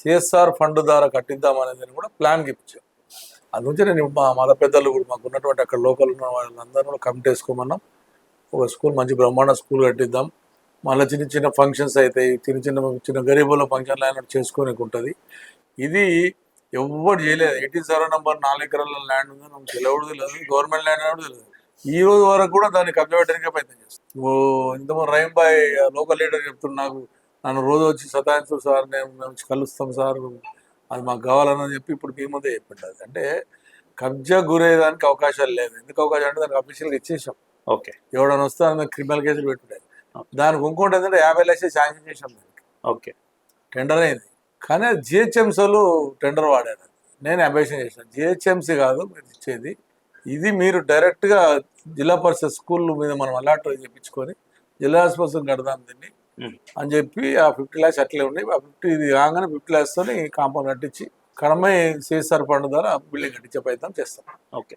CSR fund ద్వారా కట్టిద్దామనేది కూడా ప్లాన్కి ఇచ్చాం. అందుకే నేను మా మత పెద్దలు కూడా మాకు ఉన్నటువంటి అక్కడ లోకల్ ఉన్న వాళ్ళందరూ కూడా కమిటీ వేసుకోమన్నాం. ఒక స్కూల్ మంచి బ్రహ్మాండ స్కూల్ కట్టిద్దాం. మళ్ళీ చిన్న చిన్న ఫంక్షన్స్ అవుతాయి, చిన్న గరీబుల ఫంక్షన్లు అయినట్టు చేసుకోనికి ఉంటుంది. ఇది ఎవ్వరు చేయలేదు. 87 నంబర్ 4 ఎకరాల ల్యాండ్ ఉందని నాకు తెలియదు, గవర్నమెంట్ ల్యాండ్ అని తెలియదు. ఈ రోజు వరకు కూడా దాన్ని కబ్జా పెట్టడానికే ప్రయత్నం చేస్తాం. ఇంతమంది రహీం భాయ్ లోకల్ లీడర్ చెప్తున్నారు, నాకు నన్ను రోజు వచ్చి సతాయిస్తూ సార్ మేము వచ్చి కలుస్తాం సార్, అది మాకు కావాలని చెప్పి ఇప్పుడు మీ ముందే చెప్పింది. అంటే కబ్జా గురయ్యేదానికి అవకాశాలు లేదు. ఎందుకు అవకాశం అంటే దానికి అఫీషియల్గా ఇచ్చేసాం. ఓకే, ఎవడని వస్తే దాని క్రిమినల్ కేసులు పెట్టుకుంటాయి. దానికి ఇంకోటి ఏంటంటే 50 లక్షలు శాంక్షన్ చేసాం దానికి. ఓకే, టెండర్ అయింది, కానీ జిహెచ్ఎంసీలు టెండర్ వాడారు. నేను అభ్యర్థన చేశాను, జిహెచ్ఎంసీ కాదు మీరు ఇచ్చేది, ఇది మీరు డైరెక్ట్గా జిల్లా పరిషత్ స్కూల్ మీద మనం అలాట్ చెప్పించుకొని జిల్లా పరిషత్ కడదాం దీన్ని అని చెప్పి ఆ 50 lakhs అట్లే ఉన్నాయి. ఆ 50 ఇది కాగానే 50 lakhs కాంపౌండ్ కట్టించి కడమై సిఎస్ఆర్ ఫండ్ ద్వారా బిల్డింగ్ కట్టించే ప్రయత్నం చేస్తాం. ఓకే.